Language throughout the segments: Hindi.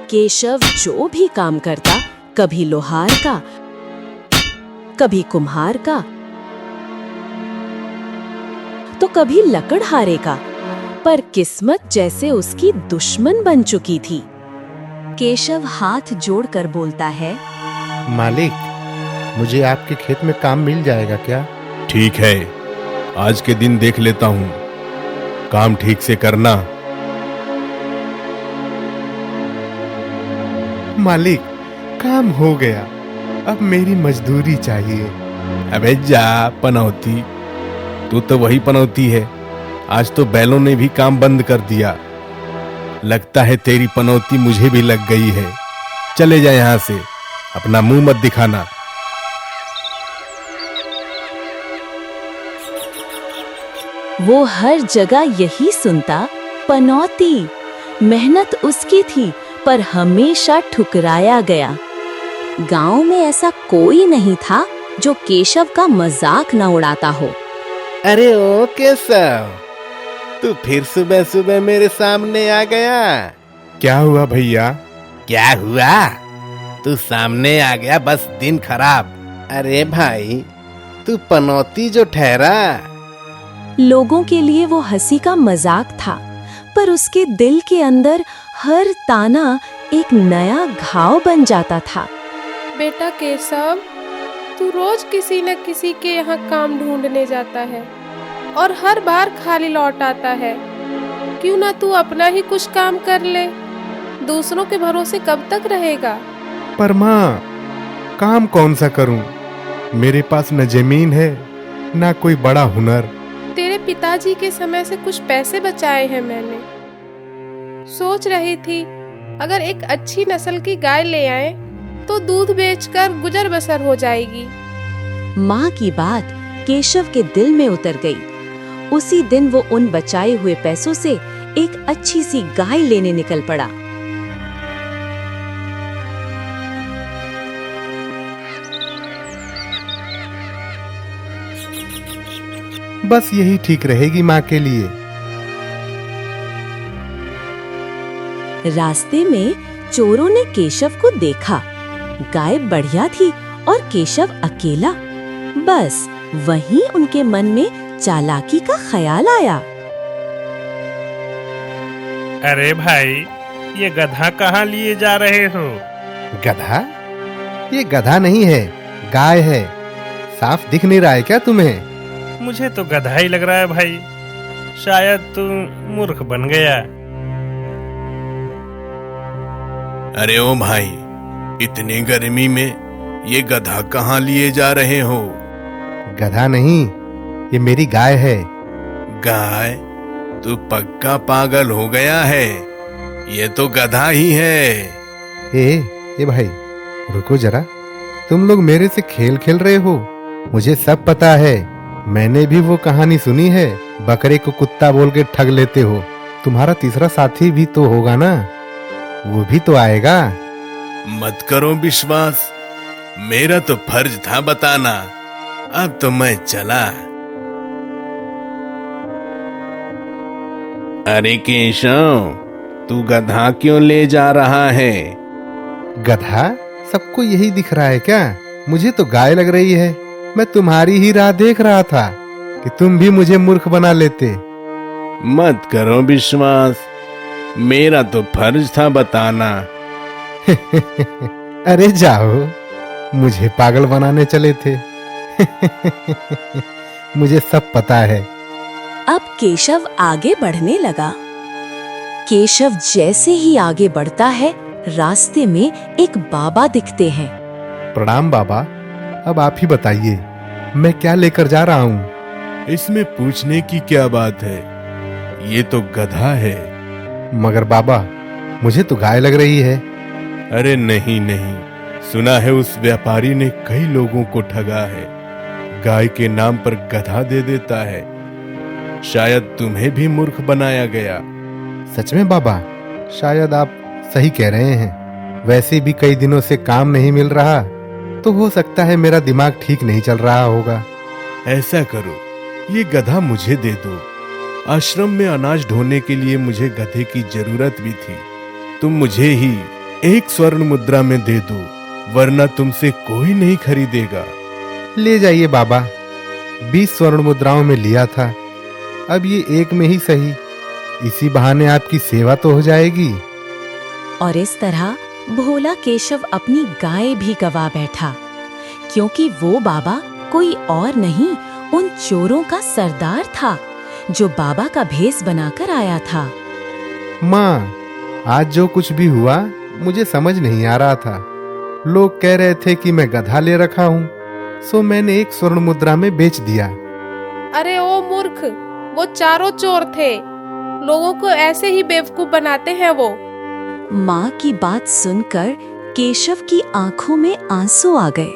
केशव जो भी काम करता, कभी लोहार का, कभी कुम्हार का, तो कभी लकड़हारे का, पर किस्मत जैसे उसकी दुश्मन बन चुकी थी। केशव हाथ जोड़कर बोलता है, मालिक, मुझे आपके खेत में काम मिल जाएगा क्या? ठीक है, आज के दिन देख लेता हूँ, काम ठीक से करना। मालिक, काम हो गया, अब मेरी मजदूरी चाहिए। अबे जा पनौती, तू तो वही पनौती है, आज तो बैलों ने भी काम बंद कर दिया। लगता है तेरी पनौती मुझे भी लग गई है। चले जा यहाँ से, अपना मुंह मत दिखाना। वो हर जगह यही सुनता, पनौती। मेहनत उसकी थी, पर हमेशा ठुकराया गया। गांव में ऐसा कोई नहीं था जो केशव का मजाक न उड़ाता हो। अरे ओ केशव, तू फिर सुबह सुबह मेरे सामने आ गया। क्या हुआ भैया? क्या हुआ? तू सामने आ गया, बस दिन खराब। अरे भाई, तू पनौती जो ठहरा। लोगों के लिए वो हंसी का मजाक था, पर उसके दिल के अंदर हर ताना एक नया घाव बन जाता था। बेटा केशव, तू रोज किसी न किसी के यहाँ काम ढूंढने जाता है और हर बार खाली लौट आता है। क्यों ना तू अपना ही कुछ काम कर ले? दूसरों के भरोसे कब तक रहेगा? पर माँ, काम कौन सा करूं? मेरे पास न जमीन है, ना कोई बड़ा हुनर। तेरे पिताजी के समय से कुछ पैसे बचाए हैं मैंने। सोच रही थी अगर एक अच्छी नस्ल की गाय ले आए तो दूध बेचकर गुजर बसर हो जाएगी। माँ की बात केशव के दिल में उतर गई। उसी दिन वो उन बचाए हुए पैसों से एक अच्छी सी गाय लेने निकल पड़ा। बस यही ठीक रहेगी माँ के लिए। रास्ते में चोरों ने केशव को देखा। गाय बढ़िया थी और केशव अकेला। बस वहीं उनके मन में चालाकी का ख्याल आया। अरे भाई, ये गधा कहाँ लिए जा रहे हो? गधा? ये गधा नहीं है, गाय है। साफ दिख नहीं रहा है क्या तुम्हें? मुझे तो गधा ही लग रहा है भाई। शायद तू मूर्ख बन गया। अरे ओ भाई, इतनी गर्मी में ये गधा कहाँ लिए जा रहे हो? गधा नहीं, ये मेरी गाय है। गाय? तू पक्का पागल हो गया है, ये तो गधा ही है। ए भाई, रुको जरा। तुम लोग मेरे से खेल खेल रहे हो। मुझे सब पता है, मैंने भी वो कहानी सुनी है। बकरे को कुत्ता बोल के ठग लेते हो। तुम्हारा तीसरा साथी भी तो होगा ना, वो भी तो आएगा। मत करो विश्वास, मेरा तो फर्ज था बताना। अब तो मैं चला। अरे केशव, तू गधा क्यों ले जा रहा है? गधा? सबको यही दिख रहा है क्या? मुझे तो गाय लग रही है। मैं तुम्हारी ही राह देख रहा था कि तुम भी मुझे मूर्ख बना लेते। मत करो विश्वास, मेरा तो फर्ज था बताना। अरे जाओ, मुझे पागल बनाने चले थे। मुझे सब पता है। अब केशव आगे बढ़ने लगा। केशव जैसे ही आगे बढ़ता है, रास्ते में एक बाबा दिखते हैं। प्रणाम बाबा, अब आप ही बताइए, मैं क्या लेकर जा रहा हूँ? इसमें पूछने की क्या बात है, ये तो गधा है। मगर बाबा, मुझे तो गाय लग रही है। अरे नहीं नहीं, सुना है उस व्यापारी ने कई लोगों को ठगा है। गाय के नाम पर गधा दे देता है। शायद तुम्हें भी मूर्ख बनाया गया। सच में बाबा? शायद आप सही कह रहे हैं। वैसे भी कई दिनों से काम नहीं मिल रहा, तो हो सकता है मेरा दिमाग ठीक नहीं चल रहा होगा। ऐसा करो, ये गधा मुझे दे दो। आश्रम में अनाज ढोने के लिए मुझे गधे की जरूरत भी थी। तुम मुझे ही 1 स्वर्ण मुद्रा में दे दो, वरना तुमसे कोई नहीं खरीदेगा। ले जाइए बाबा, 20 स्वर्ण मुद्राओं में लिया था, अब ये 1 में ही सही, इसी बहाने आपकी सेवा तो हो जाएगी। और इस तरह भोला केशव अपनी गाय भी गवा बैठा, क्योंकि वो बाबा कोई और नहीं, उन चोरों का सरदार था जो बाबा का भेष बनाकर आया था। माँ, आज जो कुछ भी हुआ मुझे समझ नहीं आ रहा था। लोग कह रहे थे कि मैं गधा ले रखा हूँ, सो मैंने 1 स्वर्ण मुद्रा में बेच दिया। अरे ओ मूर्ख, वो चारों चोर थे। लोगों को ऐसे ही बेवकूफ बनाते हैं वो। माँ की बात सुनकर केशव की आंखों में आंसू आ गए।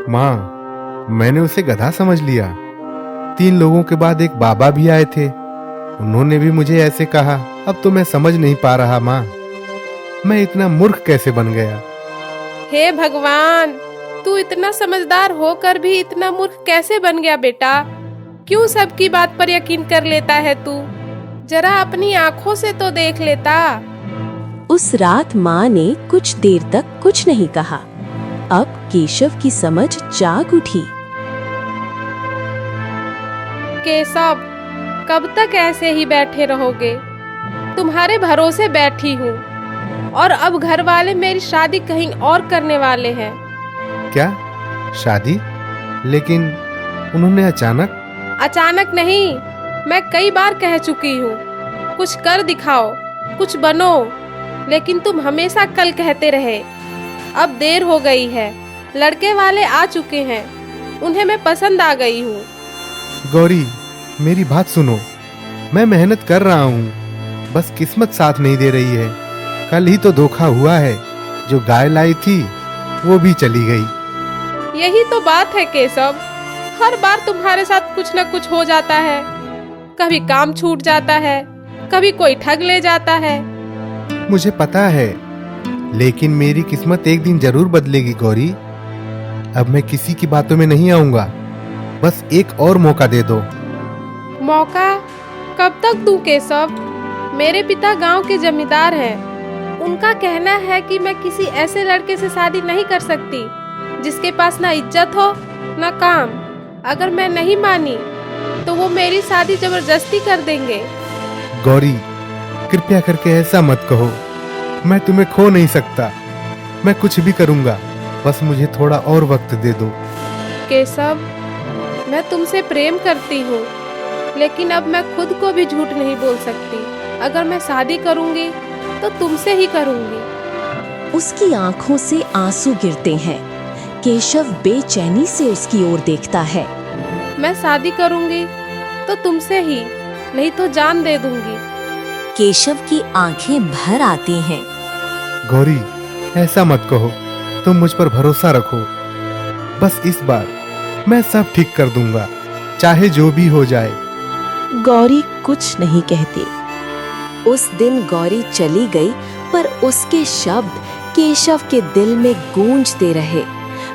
माँ, मैंने उसे गधा समझ लिया। 3 लोगों के बाद एक बाबा भी आए थे, उन्होंने भी मुझे ऐसे कहा। अब तो मैं समझ नहीं पा रहा माँ, मैं इतना मूर्ख कैसे बन गया। हे भगवान, तू इतना समझदार होकर भी इतना मूर्ख कैसे बन गया बेटा? क्यों सबकी बात पर यकीन कर लेता है तू? जरा अपनी आंखों से तो देख लेता। उस रात माँ ने कुछ देर तक कुछ नहीं कहा। अब केशव की समझ जाग उठी। केशव, कब तक ऐसे ही बैठे रहोगे? तुम्हारे भरोसे बैठी हूँ, और अब घर वाले मेरी शादी कहीं और करने वाले हैं। क्या शादी? लेकिन उन्होंने अचानक? अचानक नहीं, मैं कई बार कह चुकी हूँ, कुछ कर दिखाओ, कुछ बनो, लेकिन तुम हमेशा कल कहते रहे। अब देर हो गई है, लड़के वाले आ चुके हैं, उन्हें मैं पसंद आ गई हूँ। गौरी, मेरी बात सुनो, मैं मेहनत कर रहा हूँ, बस किस्मत साथ नहीं दे रही है। कल ही तो धोखा हुआ है, जो गाय लाई थी वो भी चली गई। यही तो बात है केशव, हर बार तुम्हारे साथ कुछ न कुछ हो जाता है। कभी काम छूट जाता है, कभी कोई ठग ले जाता है। मुझे पता है, लेकिन मेरी किस्मत एक दिन जरूर बदलेगी गौरी। अब मैं किसी की बातों में नहीं आऊंगा, बस एक और मौका दे दो। मौका? कब तक दूं केशव? मेरे पिता गांव के जमींदार हैं। उनका कहना है कि मैं किसी ऐसे लड़के से शादी नहीं कर सकती जिसके पास ना इज्जत हो ना काम। अगर मैं नहीं मानी तो वो मेरी शादी जबरदस्ती कर देंगे। गौरी, कृपया करके ऐसा मत कहो, मैं तुम्हें खो नहीं सकता। मैं कुछ भी करूंगा, बस मुझे थोड़ा और वक्त दे दो। केशव, मैं तुमसे प्रेम करती हूँ, लेकिन अब मैं खुद को भी झूठ नहीं बोल सकती। अगर मैं शादी करूंगी तो तुमसे ही करूंगी। उसकी आंखों से आंसू गिरते हैं। केशव बेचैनी से उसकी ओर देखता है। मैं शादी करूंगी तो तुमसे ही, नहीं तो जान दे दूंगी। केशव की आंखें भर आती हैं। गौरी, ऐसा मत कहो, तुम मुझ पर भरोसा रखो। बस इस बार मैं सब ठीक कर दूंगा, चाहे जो भी हो जाए। गौरी कुछ नहीं कहती। उस दिन गौरी चली गई, पर उसके शब्द केशव के दिल में गूंजते रहे।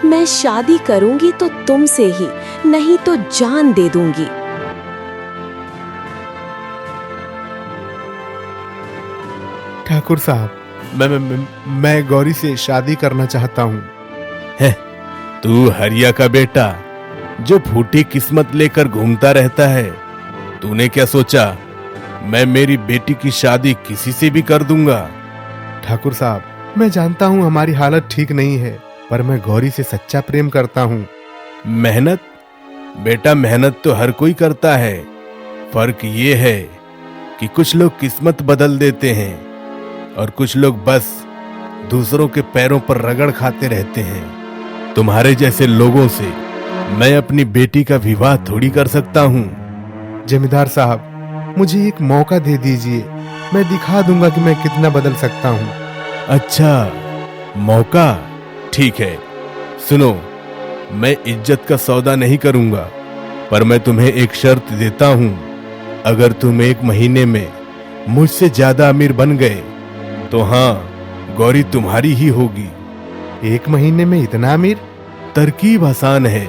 मैं शादी करूंगी तो तुमसे ही, नहीं तो जान दे दूंगी। ठाकुर साहब, मैं गौरी से शादी करना चाहता हूँ। तू हरिया का बेटा जो फूटी किस्मत लेकर घूमता रहता है, तूने क्या सोचा मैं मेरी बेटी की शादी किसी से भी कर दूंगा? ठाकुर साहब, मैं जानता हूँ हमारी हालत ठीक नहीं है, पर मैं गौरी से सच्चा प्रेम करता हूँ। मेहनत? बेटा, मेहनत तो हर कोई करता है। फर्क ये है कि कुछ लोग किस्मत बदल देते हैं और कुछ लोग बस दूसरों के पैरों पर रगड़ खाते रहते हैं। तुम्हारे जैसे लोगों से मैं अपनी बेटी का विवाह थोड़ी कर सकता हूँ। जमींदार साहब, मुझे एक मौका दे दीजिए, मैं दिखा दूंगा कि मैं कितना बदल सकता हूँ। अच्छा, मौका? ठीक है, सुनो, मैं इज्जत का सौदा नहीं करूंगा, पर मैं तुम्हें एक शर्त देता हूँ। अगर तुम 1 महीने में मुझसे ज्यादा अमीर बन गए तो हाँ, गौरी तुम्हारी ही होगी। 1 महीने में इतना अमीर? तरकीब आसान है,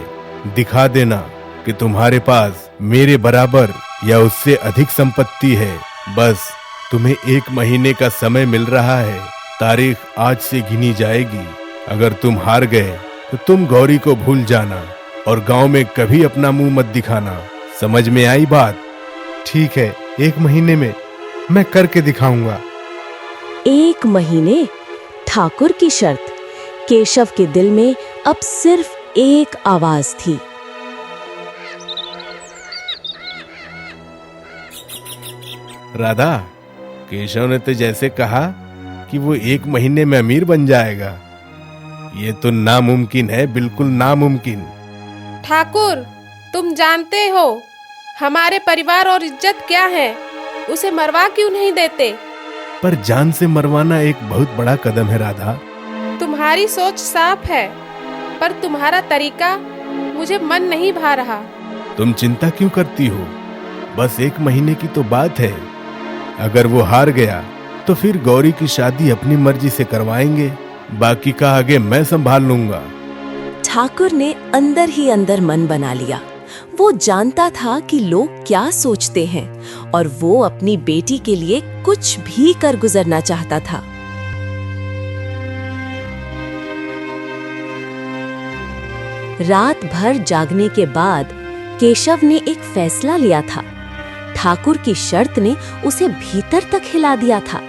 दिखा देना कि तुम्हारे पास मेरे बराबर या उससे अधिक संपत्ति है। बस तुम्हें 1 महीने का समय मिल रहा है, तारीख आज से गिनी जाएगी। अगर तुम हार गए तो तुम गौरी को भूल जाना और गांव में कभी अपना मुंह मत दिखाना। समझ में आई बात? ठीक है, 1 महीने में मैं करके दिखाऊंगा। 1 महीने? ठाकुर की शर्त। केशव के दिल में अब सिर्फ एक आवाज थी। राधा, केशव ने तो जैसे कहा कि वो 1 महीने में अमीर बन जाएगा, ये तो नामुमकिन है, बिल्कुल नामुमकिन। ठाकुर, तुम जानते हो हमारे परिवार और इज्जत क्या है, उसे मरवा क्यों नहीं देते? पर जान से मरवाना एक बहुत बड़ा कदम है राधा। तुम्हारी सोच साफ है, पर तुम्हारा तरीका मुझे मन नहीं भा रहा। तुम चिंता क्यों करती हो? बस 1 महीने की तो बात है। अगर वो हार गया तो फिर गौरी की शादी अपनी मर्जी से करवाएंगे, बाकी का आगे मैं संभाल लूंगा। ठाकुर ने अंदर ही अंदर मन बना लिया। वो जानता था कि लोग क्या सोचते हैं और वो अपनी बेटी के लिए कुछ भी कर गुजरना चाहता था। रात भर जागने के बाद केशव ने एक फैसला लिया था। ठाकुर की शर्त ने उसे भीतर तक हिला दिया था,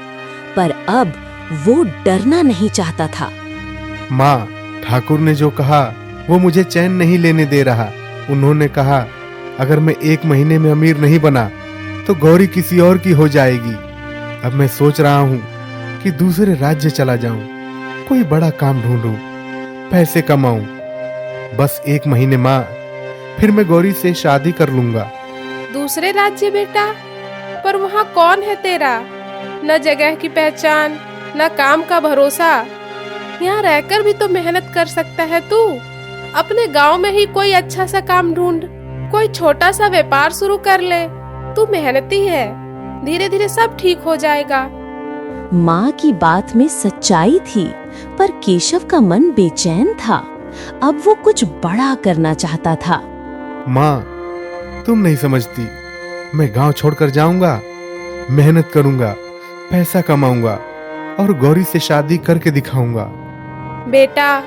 पर अब वो डरना नहीं चाहता था। माँ, ठाकुर ने जो कहा वो मुझे चैन नहीं लेने दे रहा। उन्होंने कहा अगर मैं 1 महीने में अमीर नहीं बना तो गौरी किसी और की हो जाएगी। अब मैं सोच रहा हूँ कि दूसरे राज्य चला जाऊं, कोई बड़ा काम ढूंढूं, पैसे कमाऊं। बस 1 महीने माँ, फिर मैं गौरी से शादी कर लूंगा। दूसरे राज्य बेटा? पर वहाँ कौन है तेरा? न जगह की पहचान, न काम का भरोसा। यहाँ रहकर भी तो मेहनत कर सकता है तू। अपने गांव में ही कोई अच्छा सा काम ढूंढ, कोई छोटा सा व्यापार शुरू कर ले। तू मेहनती है, धीरे धीरे सब ठीक हो जाएगा। माँ की बात में सच्चाई थी, पर केशव का मन बेचैन था। अब वो कुछ बड़ा करना चाहता था। माँ, तुम नहीं समझती। मैं गांव छोड़कर जाऊंगा, मेहनत करूंगा, पैसा कमाऊंगा और गौरी से शादी करके दिखाऊंगा। बेटा,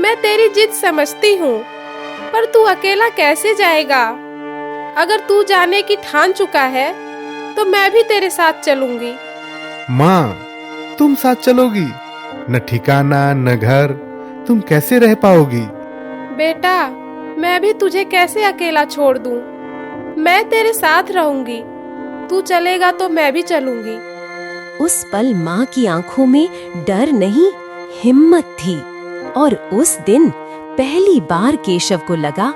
मैं तेरी जिद समझती हूँ, पर तू अकेला कैसे जाएगा? अगर तू जाने की ठान चुका है, तो मैं भी तेरे साथ चलूंगी। माँ, तुम साथ चलोगी? न ठिकाना न घर, तुम कैसे रह पाओगी? बेटा, मैं भी तुझे कैसे अकेला छोड़ दूं? मैं तेरे साथ रहूंगी। तू चलेगा तो मैं भी चलूंगी। उस पल माँ की आंखों में डर नहीं, हिम्मत थी। और उस दिन पहली बार केशव को लगा,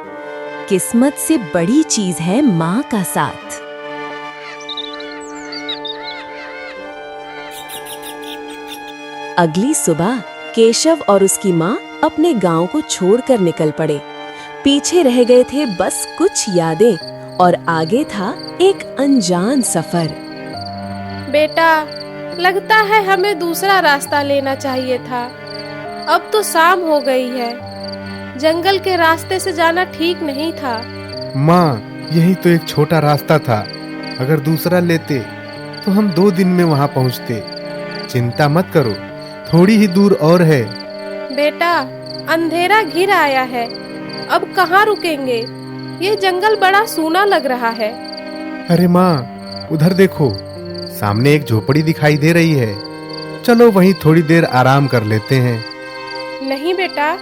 किस्मत से बड़ी चीज है माँ का साथ। अगली सुबह केशव और उसकी माँ अपने गांव को छोड़कर निकल पड़े। पीछे रह गए थे बस कुछ यादें और आगे था एक अनजान सफर। बेटा, लगता है हमें दूसरा रास्ता लेना चाहिए था। अब तो शाम हो गई है। जंगल के रास्ते से जाना ठीक नहीं था। माँ, यही तो एक छोटा रास्ता था। अगर दूसरा लेते तो हम 2 दिन में वहाँ पहुँचते। चिंता मत करो, थोड़ी ही दूर और है। बेटा, अंधेरा घिर आया है, अब कहाँ रुकेंगे? ये जंगल बड़ा सूना लग रहा है। अरे माँ, उधर देखो, सामने एक झोपड़ी दिखाई दे रही है। चलो वहीं थोड़ी देर आराम कर लेते हैं। नहीं बेटा,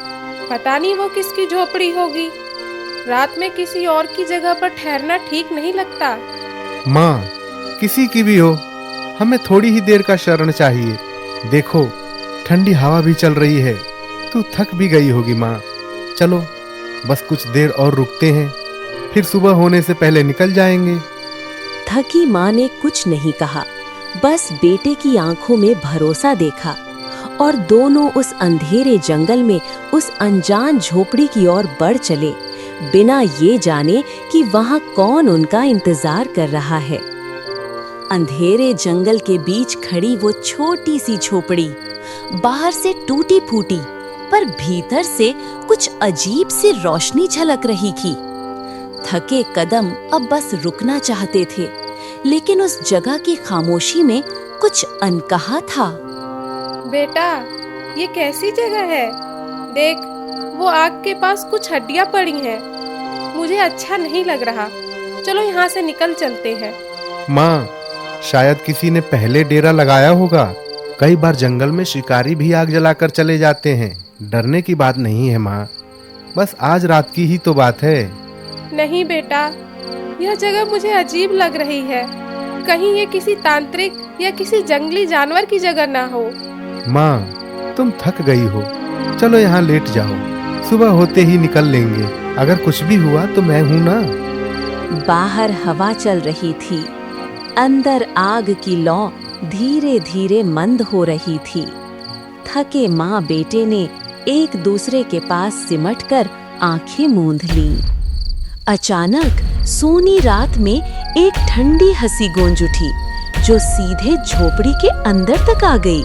पता नहीं वो किसकी झोपड़ी होगी। रात में किसी और की जगह पर ठहरना ठीक नहीं लगता। माँ, किसी की भी हो, हमें थोड़ी ही देर का शरण चाहिए। देखो, ठंडी हवा भी चल रही है। तू थक भी गई होगी माँ। चलो बस कुछ देर और रुकते हैं, फिर सुबह होने से पहले निकल जाएंगे। थकी माँ ने कुछ नहीं कहा, बस बेटे की आंखों में भरोसा देखा और दोनों उस अंधेरे जंगल में उस अनजान झोपड़ी की ओर बढ़ चले, बिना ये जाने कि वहाँ कौन उनका इंतजार कर रहा है। अंधेरे जंगल के बीच खड़ी वो छोटी सी झोपड़ी, बाहर से टूटी फूटी, पर भीतर से कुछ अजीब सी रोशनी झलक रही थी। थके कदम अब बस रुकना चाहते थे, लेकिन उस जगह की खामोशी में कुछ अनकहा था। बेटा, ये कैसी जगह है? देख, वो आग के पास कुछ हड्डियां पड़ी हैं। मुझे अच्छा नहीं लग रहा। चलो यहाँ से निकल चलते हैं। माँ, शायद किसी ने पहले डेरा लगाया होगा। कई बार जंगल में शिकारी भी आग जलाकर चले जाते हैं। डरने की बात नहीं है माँ, बस आज रात की ही तो बात है। नहीं बेटा, यह जगह मुझे अजीब लग रही है। कहीं ये किसी तांत्रिक या किसी जंगली जानवर की जगह ना हो। माँ, तुम थक गई हो, चलो यहाँ लेट जाओ। सुबह होते ही निकल लेंगे। अगर कुछ भी हुआ तो मैं हूँ ना। बाहर हवा चल रही थी, अंदर आग की लौ धीरे धीरे मंद हो रही थी। थके माँ बेटे ने एक दूसरे के पास सिमटकर आंखें मूंद लीं। अचानक सोनी रात में एक ठंडी हंसी गूंज उठी, जो सीधे झोपड़ी के अंदर तक आ गई।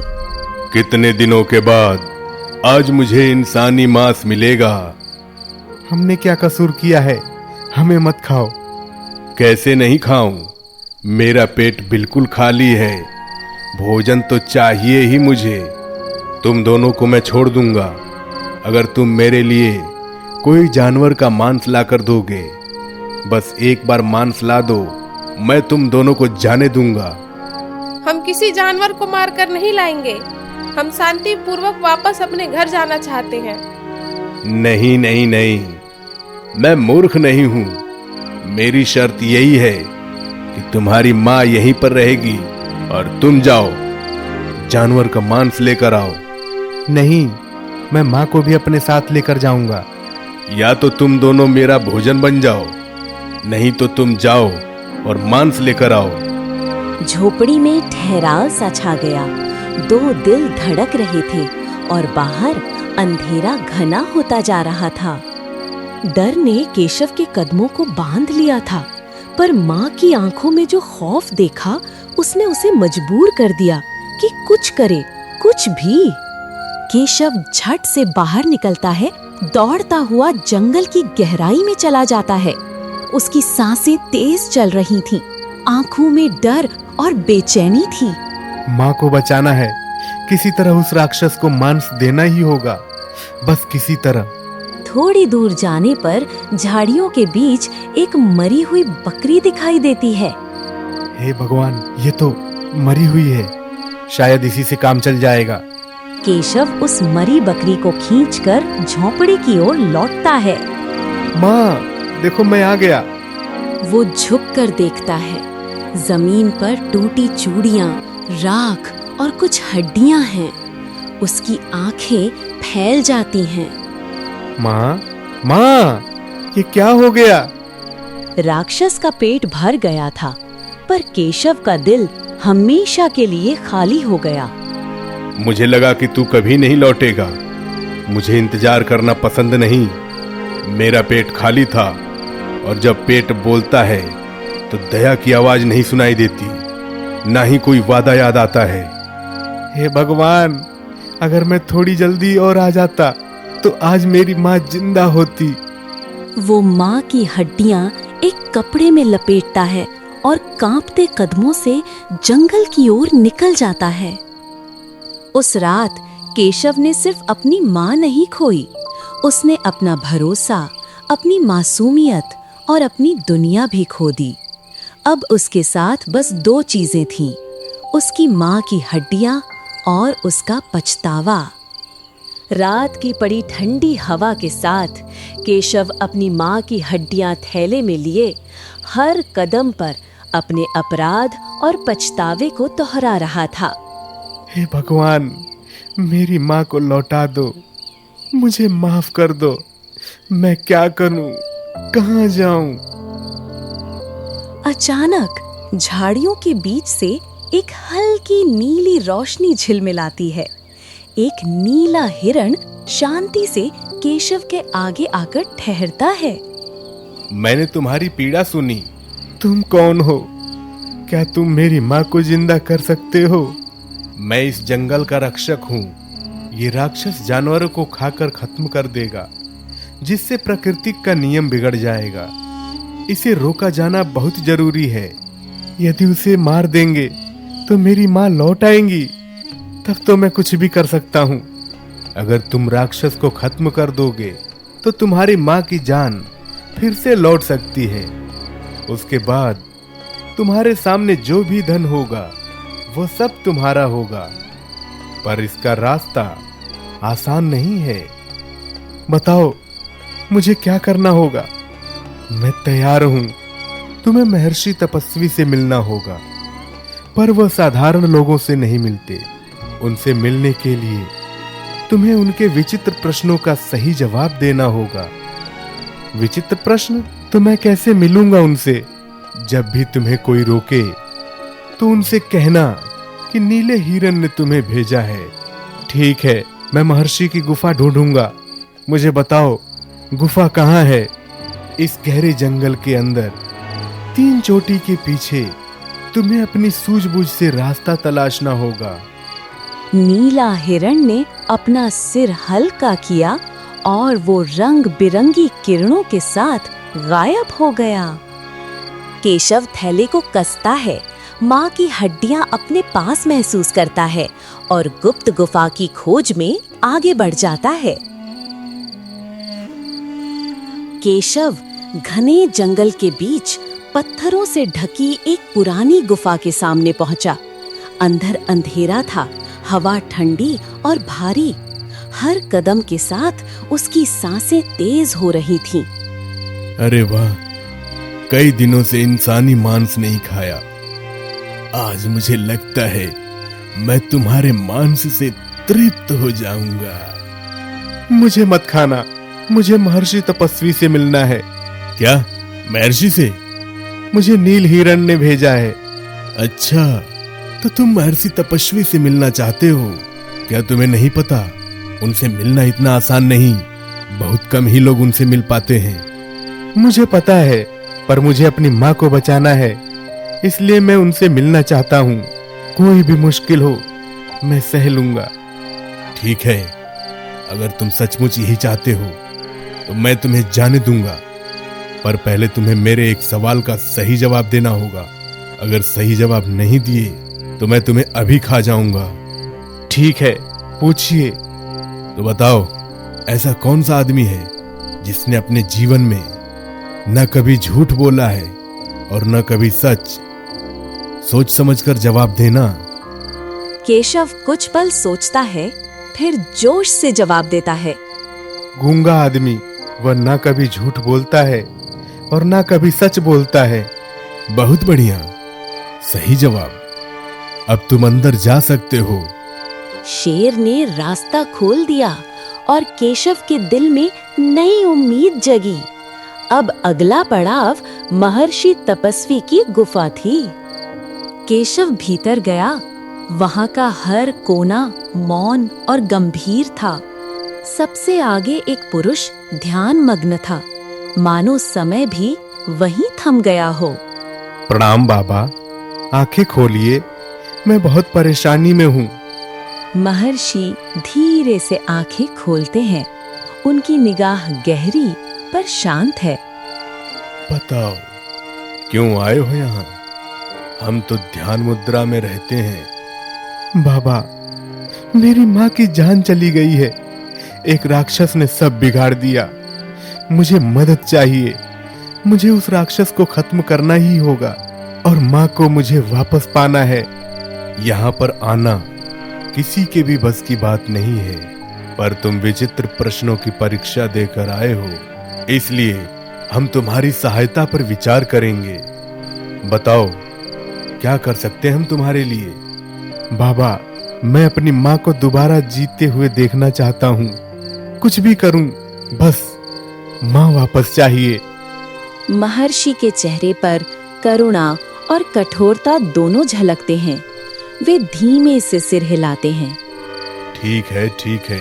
कितने दिनों के बाद आज मुझे इंसानी मांस मिलेगा। हमने क्या कसूर किया है? हमें मत खाओ। कैसे नहीं खाऊं? मेरा पेट बिल्कुल खाली है। भोजन तो चाहिए ही मुझे। तुम दोनों को मैं छोड़ दूंगा अगर तुम मेरे लिए कोई जानवर का मांस लाकर दोगे। बस एक बार मांस ला दो, मैं तुम दोनों को जाने दूंगा। हम किसी जानवर को मारकर नहीं लाएंगे। हम शांति पूर्वक वापस अपने घर जाना चाहते हैं। नहीं नहीं नहीं, मैं मूर्ख नहीं हूं। मेरी शर्त यही है कि तुम्हारी माँ यहीं पर रहेगी और तुम जाओ, जानवर का मांस लेकर आओ। नहीं, मैं माँ को भी अपने साथ लेकर जाऊंगा। या तो तुम दोनों मेरा भोजन बन जाओ, नहीं तो तुम जाओ और मांस लेकर आओ। झोपड़ी में ठहराव सा छा गया। दो दिल धड़क रहे थे और बाहर अंधेरा घना होता जा रहा था। डर ने केशव के कदमों को बांध लिया था, पर माँ की आंखों में जो खौफ देखा उसने उसे मजबूर कर दिया कि कुछ करे, कुछ भी। केशव झट से बाहर निकलता है, दौड़ता हुआ जंगल की गहराई में चला जाता है। उसकी सांसें तेज चल रही थीं, आंखों में डर और बेचैनी थी। माँ को बचाना है, किसी तरह उस राक्षस को मांस देना ही होगा, बस किसी तरह। थोड़ी दूर जाने पर झाड़ियों के बीच एक मरी हुई बकरी दिखाई देती है। हे भगवान, ये तो मरी हुई है। शायद इसी से काम चल जाएगा। केशव उस मरी बकरी को खींचकर झोंपड़ी की ओर लौटता है। माँ, देखो मैं आ गया। वो झुककर देखता है। जमीन पर टूटी चूड़ियां, राख और कुछ हड्डियां हैं। उसकी आंखें फैल जाती हैं। माँ, माँ, ये क्या हो गया? राक्षस का पेट भर गया था, पर केशव का दिल हमेशा के लिए खाली हो गया। मुझे लगा कि तू कभी नहीं लौटेगा। मुझे इंतजार करना पसंद नहीं। मेरा पेट खाली था, और जब पेट बोलता है तो दया की आवाज नहीं सुनाई देती, ना ही कोई वादा याद आता है। हे भगवान, अगर मैं थोड़ी जल्दी और आ जाता तो आज मेरी माँ जिंदा होती। वो माँ की हड्डियां एक कपड़े में लपेटता है और कांपते कदमों से जंगल की ओर निकल जाता है। उस रात केशव ने सिर्फ अपनी माँ नहीं खोई, उसने अपना भरोसा, अपनी मासूमियत और अपनी दुनिया भी खो दी। अब उसके साथ बस दो चीजें थीं, उसकी माँ की हड्डियां और उसका पछतावा। रात की पड़ी ठंडी हवा के साथ केशव अपनी माँ की हड्डियां थैले में लिए हर कदम पर अपने अपराध और पछतावे को दोहरा रहा था। हे भगवान, मेरी माँ को लौटा दो, मुझे माफ कर दो। मैं क्या करूं, कहाँ जाऊं? अचानक झाड़ियों के बीच से एक हल्की नीली रोशनी झिलमिलाती है। एक नीला हिरण शांति से केशव के आगे आकर ठहरता है। मैंने तुम्हारी पीड़ा सुनी। तुम कौन हो? क्या तुम मेरी माँ को जिंदा कर सकते हो? मैं इस जंगल का रक्षक हूँ। ये राक्षस जानवरों को खाकर खत्म कर देगा, जिससे प्रकृति का नियम बिगड़ जाएगा। इसे रोका जाना बहुत जरूरी है। यदि उसे मार देंगे तो मेरी माँ लौट आएंगी, तब तो मैं कुछ भी कर सकता हूँ। अगर तुम राक्षस को खत्म कर दोगे तो तुम्हारी माँ की जान फिर से लौट सकती है। उसके बाद तुम्हारे सामने जो भी धन होगा वो सब तुम्हारा होगा। पर इसका रास्ता आसान नहीं है। बताओ मुझे क्या करना होगा? मैं तैयार हूं। तुम्हें महर्षि तपस्वी से मिलना होगा, पर वह साधारण लोगों से नहीं मिलते। उनसे मिलने के लिए तुम्हें उनके विचित्र प्रश्नों का सही जवाब देना होगा। विचित्र प्रश्न? तो मैं कैसे मिलूंगा उनसे? जब भी तुम्हें कोई रोके तो उनसे कहना कि नीले हिरन ने तुम्हें भेजा है। ठीक है, मैं महर्षि की गुफा ढूंढूंगा। मुझे बताओ गुफा कहाँ है? इस गहरे जंगल के अंदर 3 चोटी के पीछे तुम्हें अपनी सूझबूझ से रास्ता तलाशना होगा। नीला हिरण ने अपना सिर हल्का किया और वो रंग बिरंगी किरणों के साथ गायब हो गया। केशव थैले को कसता है, माँ की हड्डियां अपने पास महसूस करता है और गुप्त गुफा की खोज में आगे बढ़ जाता है। केशव घने जंगल के बीच पत्थरों से ढकी एक पुरानी गुफा के सामने पहुंचा। अंदर अंधेरा था, हवा ठंडी और भारी। हर कदम के साथ उसकी सांसें तेज हो रही थीं। अरे वाह, कई दिनों से इंसानी मांस नहीं खाया। आज मुझे लगता है मैं तुम्हारे मांस से तृप्त हो जाऊंगा। मुझे मत खाना, मुझे महर्षि तपस्वी से मिलना है। क्या? महर्षि से? मुझे नील हिरण ने भेजा है। अच्छा, तो तुम महर्षि तपस्वी से मिलना चाहते हो? क्या तुम्हें नहीं पता, उनसे मिलना इतना आसान नहीं। बहुत कम ही लोग उनसे मिल पाते हैं। मुझे पता है, पर मुझे अपनी माँ को बचाना है, इसलिए मैं उनसे मिलना चाहता हूँ। कोई भी मुश्किल हो मैं सह लूंगा। ठीक है, अगर तुम सचमुच यही चाहते हो तो मैं तुम्हें जाने दूंगा, पर पहले तुम्हें मेरे एक सवाल का सही जवाब देना होगा। अगर सही जवाब नहीं दिए तो मैं तुम्हें अभी खा जाऊंगा। ठीक है, पूछिए। तो बताओ, ऐसा कौन सा आदमी है जिसने अपने जीवन में न कभी झूठ बोला है और न कभी सच? सोच समझकर जवाब देना। केशव कुछ पल सोचता है, फिर जोश से जवाब देता है। गूंगा आदमी, वह ना कभी झूठ बोलता है और ना कभी सच बोलता है। बहुत बढ़िया, सही जवाब। अब तुम अंदर जा सकते हो। शेर ने रास्ता खोल दिया और केशव के दिल में नई उम्मीद जगी। अब अगला पड़ाव महर्षि तपस्वी की गुफा थी। केशव भीतर गया। वहां का हर कोना मौन और गंभीर था। सबसे आगे एक पुरुष ध्यान मग्न था, मानो समय भी वहीं थम गया हो। प्रणाम बाबा, आंखें खोलिए, मैं बहुत परेशानी में हूँ। महर्षि धीरे से आंखें खोलते हैं। उनकी निगाह गहरी पर शांत है। बताओ, क्यों आए हो यहाँ? हम तो ध्यान मुद्रा में रहते हैं। बाबा, मेरी माँ की जान चली गई है। एक राक्षस ने सब बिगाड़ दिया। मुझे मदद चाहिए। मुझे उस राक्षस को खत्म करना ही होगा और माँ को मुझे वापस पाना है। यहाँ पर आना किसी के भी बस की बात नहीं है, पर तुम विचित्र प्रश्नों की परीक्षा देकर आए हो, इसलिए हम तुम्हारी सहायता पर विचार करेंगे। बताओ, क्या कर सकते हैं हम तुम्हारे लिए? बाबा, मैं अपनी माँ को दोबारा जीते हुए देखना चाहता हूँ। कुछ भी करूँ, बस माँ वापस चाहिए। महर्षि के चेहरे पर करुणा और कठोरता दोनों झलकते हैं। वे धीमे से सिर हिलाते हैं। ठीक है,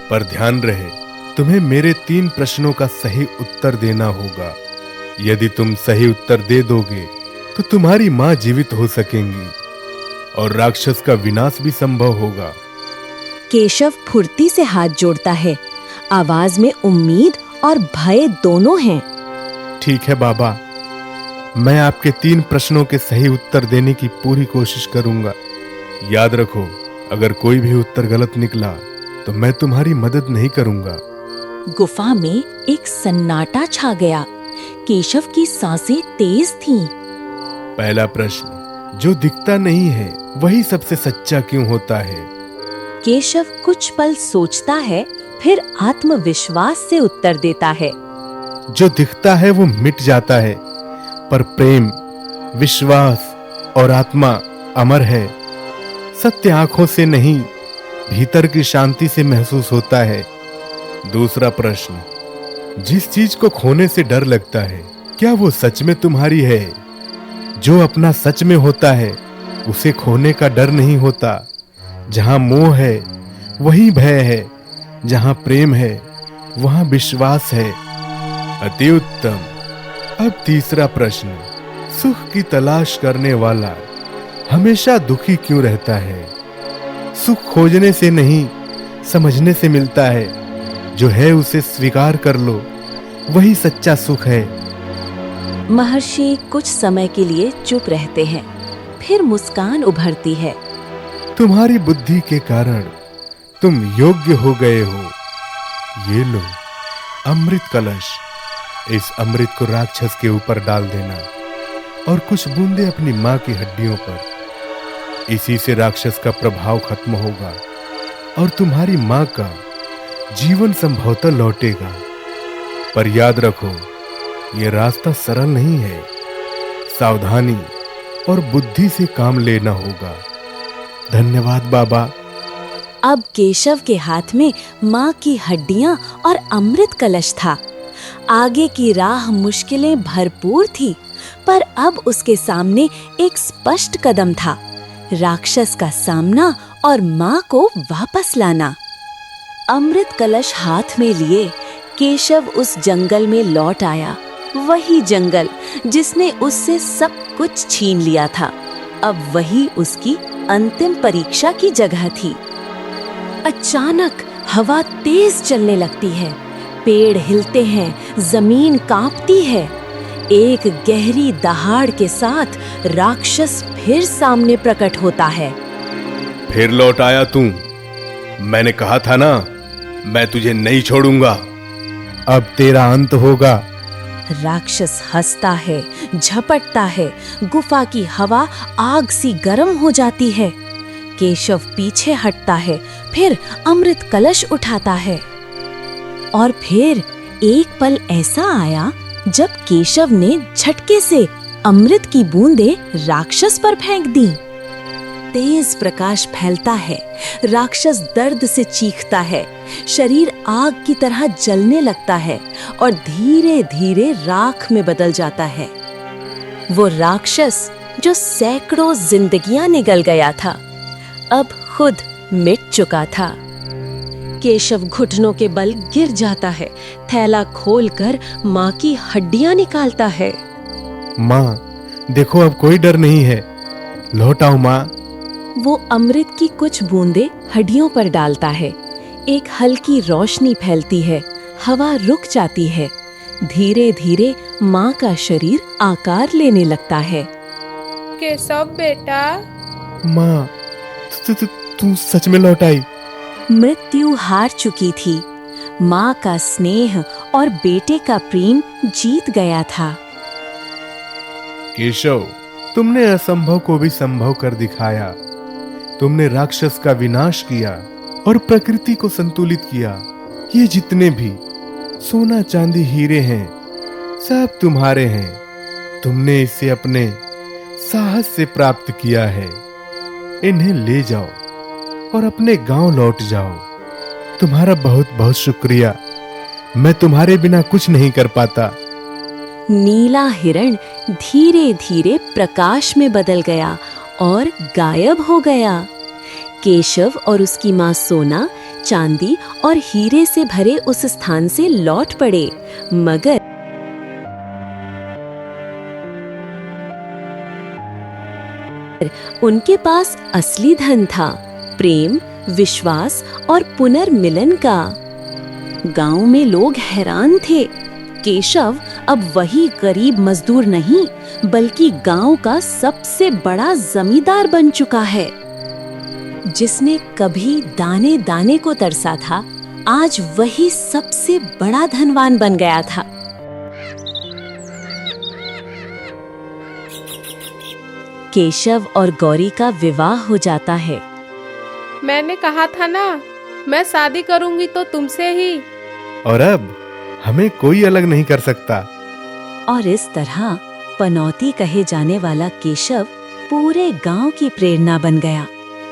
पर ध्यान रहे, तुम्हें मेरे 3 प्रश्नों का सही उत्तर देना होगा। यदि तुम सही उत्तर दे दोगे तो तुम्हारी माँ जीवित हो सकेंगी और राक्षस का विनाश भी संभव होगा। केशव फुर्ती से हाथ जोड़ता है। आवाज में उम्मीद और भय दोनों हैं। ठीक है बाबा, मैं आपके 3 प्रश्नों के सही उत्तर देने की पूरी कोशिश करूंगा। याद रखो, अगर कोई भी उत्तर गलत निकला तो मैं तुम्हारी मदद नहीं करूंगा। गुफा में एक सन्नाटा छा गया। केशव की सांसें तेज थीं। पहला प्रश्न, जो दिखता नहीं है वही सबसे सच्चा क्यों होता है? केशव कुछ पल सोचता है, फिर आत्मविश्वास से उत्तर देता है। जो दिखता है वो मिट जाता है, पर प्रेम, विश्वास और आत्मा अमर है। सत्य आंखों से नहीं, भीतर की शांति से महसूस होता है। दूसरा प्रश्न, जिस चीज को खोने से डर लगता है, क्या वो सच में तुम्हारी है? जो अपना सच में होता है उसे खोने का डर नहीं होता। जहां मोह है वही भय है, जहां प्रेम है वहां विश्वास है। अति उत्तम। अब तीसरा प्रश्न, सुख की तलाश करने वाला हमेशा दुखी क्यों रहता है? सुख खोजने से नहीं, समझने से मिलता है। जो है उसे स्वीकार कर लो, वही सच्चा सुख है। महर्षि कुछ समय के लिए चुप रहते हैं, फिर मुस्कान उभरती है। तुम्हारी बुद्धि के कारण तुम योग्य हो गए हो। ये लो अमृत कलश। इस अमृत को राक्षस के ऊपर डाल देना और कुछ बूंदे अपनी माँ की हड्डियों पर। इसी से राक्षस का प्रभाव खत्म होगा और तुम्हारी माँ का जीवन संभवतः लौटेगा। पर याद रखो, ये रास्ता सरल नहीं है। सावधानी और बुद्धि से काम लेना होगा। धन्यवाद बाबा। अब केशव के हाथ में माँ की हड्डियां और अमृत कलश था। आगे की राह मुश्किलें भरपूर थी, पर अब उसके सामने एक स्पष्ट कदम था, राक्षस का सामना और माँ को वापस लाना। अमृत कलश हाथ में लिए केशव उस जंगल में लौट आया। वही जंगल जिसने उससे सब कुछ छीन लिया था, अब वही उसकी अंतिम परीक्षा की जगह थी। अचानक हवा तेज चलने लगती है, पेड़ हिलते हैं, जमीन कांपती है। एक गहरी दहाड़ के साथ राक्षस फिर सामने प्रकट होता है। फिर लौट आया तू। मैंने कहा था ना, मैं तुझे नहीं छोड़ूंगा। अब तेरा अंत होगा। राक्षस हंसता है, झपटता है, गुफा की हवा आग सी गर्म हो जाती है। केशव पीछे हटता है, फिर अमृत कलश उठाता है। और फिर एक पल ऐसा आया जब केशव ने झटके से अमृत की बूंदें राक्षस पर फेंक दी। तेज प्रकाश फैलता है, राक्षस दर्द से चीखता है, शरीर आग की तरह जलने लगता है और धीरे धीरे राख में बदल जाता है। वो राक्षस जो सैकड़ों जिंदगियां निगल गया था, अब खुद मिट चुका था। केशव घुटनों के बल गिर जाता है, थैला खोलकर माँ की हड्डियां निकालता है। माँ देखो, अब कोई डर नहीं है। लौट आओ माँ। वो अमृत की कुछ बूंदें हड्डियों पर डालता है। एक हल्की रोशनी फैलती है, हवा रुक जाती है। धीरे धीरे माँ का शरीर आकार लेने लगता है। केशव बेटा, माँ तू सच में लौट आई। मृत्यु हार चुकी थी। माँ का स्नेह और बेटे का प्रेम जीत गया था। केशव, तुमने असंभव को भी संभव कर दिखाया। तुमने राक्षस का विनाश किया और प्रकृति को संतुलित किया। ये जितने भी सोना चांदी हीरे हैं, सब तुम्हारे हैं। तुमने इसे अपने साहस से प्राप्त किया है। इन्हें ले जाओ और अपने गांव लौट जाओ। तुम्हारा बहुत बहुत शुक्रिया। मैं तुम्हारे बिना कुछ नहीं कर पाता। नीला हिरण धीरे धीरे प्रकाश में बदल गया और गायब हो गया। केशव और उसकी माँ सोना, चांदी और हीरे से भरे उस स्थान से लौट पड़े, मगर उनके पास असली धन था, प्रेम, विश्वास और पुनर्मिलन का। गांव में लोग हैरान थे। केशव अब वही गरीब मजदूर नहीं, बल्कि गांव का सबसे बड़ा जमींदार बन चुका है। जिसने कभी दाने दाने को तरसा था, आज वही सबसे बड़ा धनवान बन गया था। केशव और गौरी का विवाह हो जाता है। मैंने कहा था ना, मैं शादी करूंगी तो तुमसे ही। और अब हमें कोई अलग नहीं कर सकता। और इस तरह पनौती कहे जाने वाला केशव पूरे गांव की प्रेरणा बन गया।